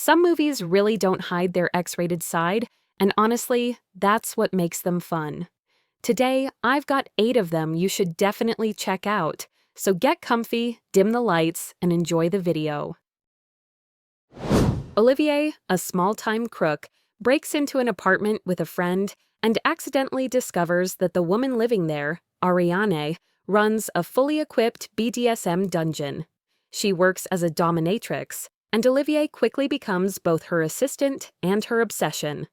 Some movies really don't hide their X-rated side, and honestly, that's what makes them fun. Today, I've got 8 of them you should definitely check out, so get comfy, dim the lights, and enjoy the video. Olivier, a small-time crook, breaks into an apartment with a friend and accidentally discovers that the woman living there, Ariane, runs a fully equipped BDSM dungeon. She works as a dominatrix, and Olivier quickly becomes both her assistant and her obsession.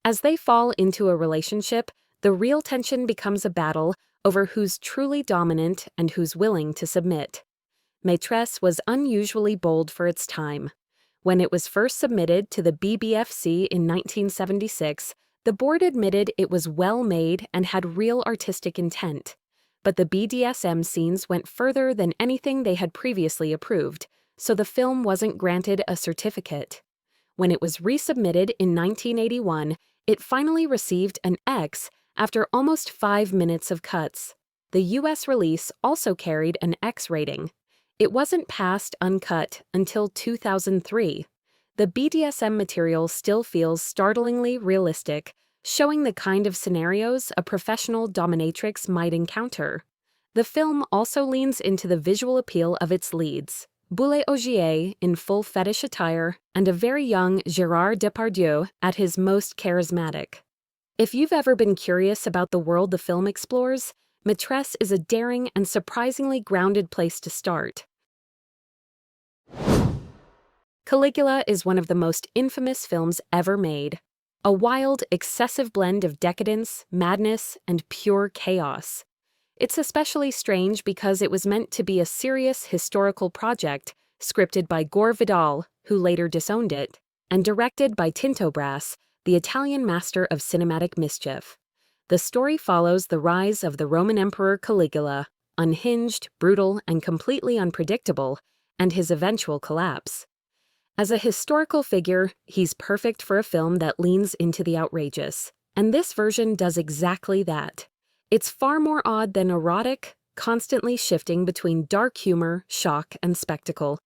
As they fall into a relationship, the real tension becomes a battle over who's truly dominant and who's willing to submit. Maitresse was unusually bold for its time. When it was first submitted to the BBFC in 1976, the board admitted it was well made and had real artistic intent. But the BDSM scenes went further than anything they had previously approved, so the film wasn't granted a certificate. When it was resubmitted in 1981, it finally received an X after almost 5 minutes of cuts. The US release also carried an X rating. It wasn't passed uncut until 2003. The BDSM material still feels startlingly realistic, showing the kind of scenarios a professional dominatrix might encounter. The film also leans into the visual appeal of its leads, Boule Ogier in full fetish attire and a very young Gérard Depardieu at his most charismatic. If you've ever been curious about the world the film explores, Maitresse is a daring and surprisingly grounded place to start. Caligula is one of the most infamous films ever made. A wild, excessive blend of decadence, madness, and pure chaos. It's especially strange because it was meant to be a serious historical project, scripted by Gore Vidal, who later disowned it, and directed by Tintobrass, the Italian master of cinematic mischief. The story follows the rise of the Roman Emperor Caligula, unhinged, brutal, and completely unpredictable, and his eventual collapse. As a historical figure, he's perfect for a film that leans into the outrageous, and this version does exactly that. It's far more odd than erotic, constantly shifting between dark humor, shock, and spectacle.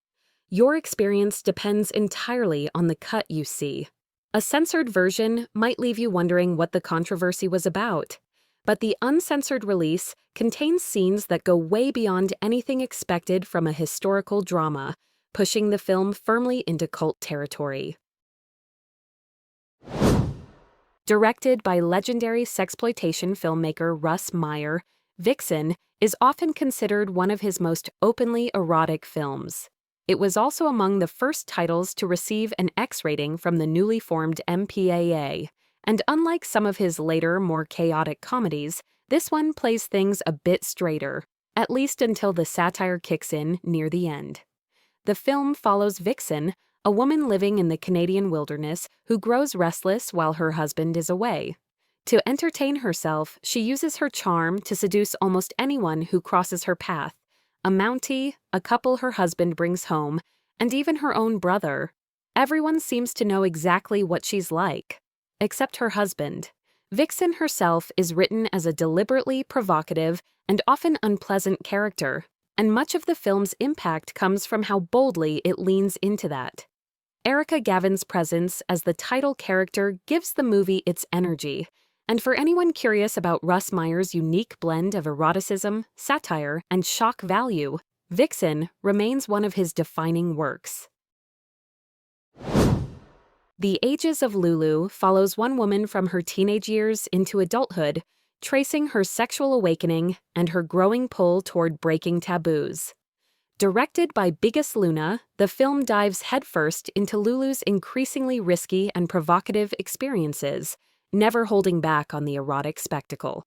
Your experience depends entirely on the cut you see. A censored version might leave you wondering what the controversy was about, but the uncensored release contains scenes that go way beyond anything expected from a historical drama, pushing the film firmly into cult territory. Directed by legendary sexploitation filmmaker Russ Meyer, Vixen is often considered one of his most openly erotic films. It was also among the first titles to receive an X rating from the newly formed MPAA, and unlike some of his later, more chaotic comedies, this one plays things a bit straighter, at least until the satire kicks in near the end. The film follows Vixen, a woman living in the Canadian wilderness who grows restless while her husband is away. To entertain herself, she uses her charm to seduce almost anyone who crosses her path, a Mountie, a couple her husband brings home, and even her own brother. Everyone seems to know exactly what she's like, except her husband. Vixen herself is written as a deliberately provocative and often unpleasant character, and much of the film's impact comes from how boldly it leans into that. Erica Gavin's presence as the title character gives the movie its energy, and for anyone curious about Russ Meyer's unique blend of eroticism, satire, and shock value, Vixen remains one of his defining works. The Ages of Lulu follows one woman from her teenage years into adulthood, tracing her sexual awakening and her growing pull toward breaking taboos. Directed by Biggest Luna, the film dives headfirst into Lulu's increasingly risky and provocative experiences, never holding back on the erotic spectacle.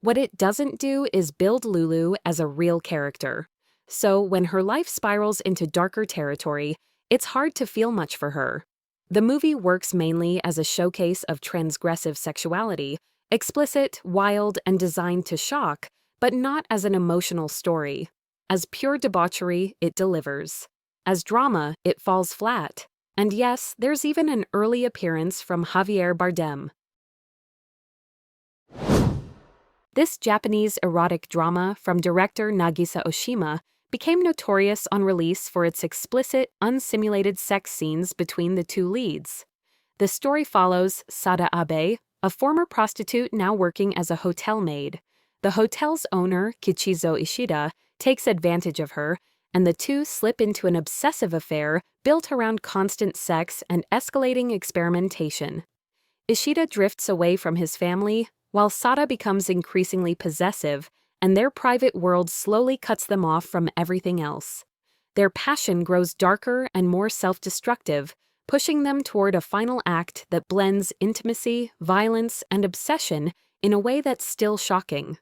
What it doesn't do is build Lulu as a real character. So when her life spirals into darker territory, it's hard to feel much for her. The movie works mainly as a showcase of transgressive sexuality, explicit, wild, and designed to shock, but not as an emotional story. As pure debauchery, it delivers. As drama, it falls flat. And yes, there's even an early appearance from Javier Bardem. This Japanese erotic drama from director Nagisa Oshima became notorious on release for its explicit, unsimulated sex scenes between the two leads. The story follows Sada Abe, a former prostitute now working as a hotel maid. The hotel's owner, Kichizo Ishida, takes advantage of her, and the two slip into an obsessive affair built around constant sex and escalating experimentation. Ishida drifts away from his family, while Sada becomes increasingly possessive, and their private world slowly cuts them off from everything else. Their passion grows darker and more self-destructive, pushing them toward a final act that blends intimacy, violence, and obsession in a way that's still shocking.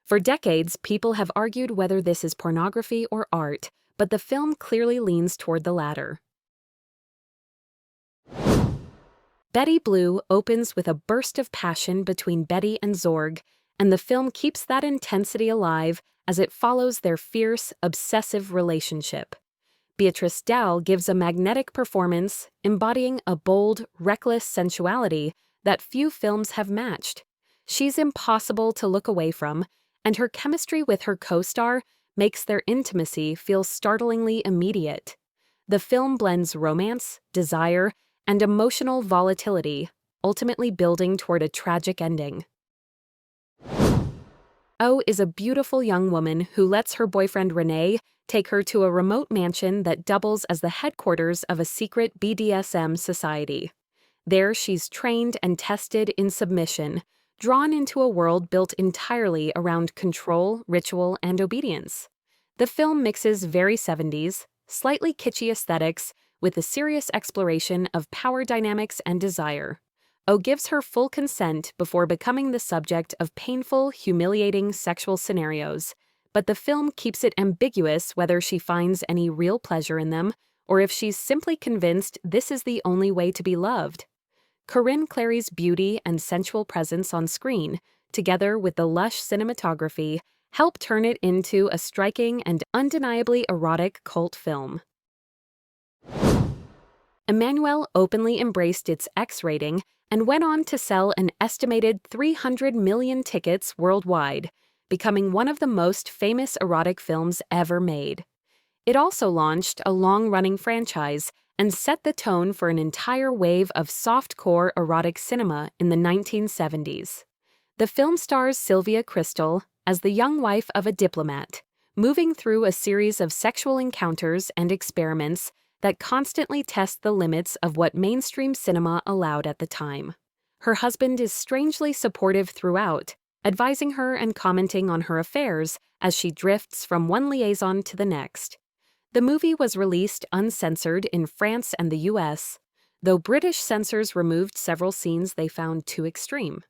For decades, people have argued whether this is pornography or art, but the film clearly leans toward the latter. Betty Blue opens with a burst of passion between Betty and Zorg, and the film keeps that intensity alive as it follows their fierce, obsessive relationship. Beatrice Dalle gives a magnetic performance, embodying a bold, reckless sensuality that few films have matched. She's impossible to look away from, and her chemistry with her co-star makes their intimacy feel startlingly immediate. The film blends romance, desire, and emotional volatility, ultimately building toward a tragic ending. O is a beautiful young woman who lets her boyfriend Renee take her to a remote mansion that doubles as the headquarters of a secret BDSM society. There she's trained and tested in submission, drawn into a world built entirely around control, ritual, and obedience. The film mixes very 70s, slightly kitschy aesthetics with a serious exploration of power dynamics and desire. O gives her full consent before becoming the subject of painful, humiliating sexual scenarios, but the film keeps it ambiguous whether she finds any real pleasure in them or if she's simply convinced this is the only way to be loved. Corinne Clary's beauty and sensual presence on screen, together with the lush cinematography, help turn it into a striking and undeniably erotic cult film. Emmanuelle openly embraced its X rating and went on to sell an estimated 300 million tickets worldwide, becoming one of the most famous erotic films ever made. It also launched a long-running franchise and set the tone for an entire wave of soft-core erotic cinema in the 1970s. The film stars Sylvia Crystal as the young wife of a diplomat, moving through a series of sexual encounters and experiments that constantly test the limits of what mainstream cinema allowed at the time. Her husband is strangely supportive throughout, advising her and commenting on her affairs as she drifts from one liaison to the next. The movie was released uncensored in France and the US, though British censors removed several scenes they found too extreme.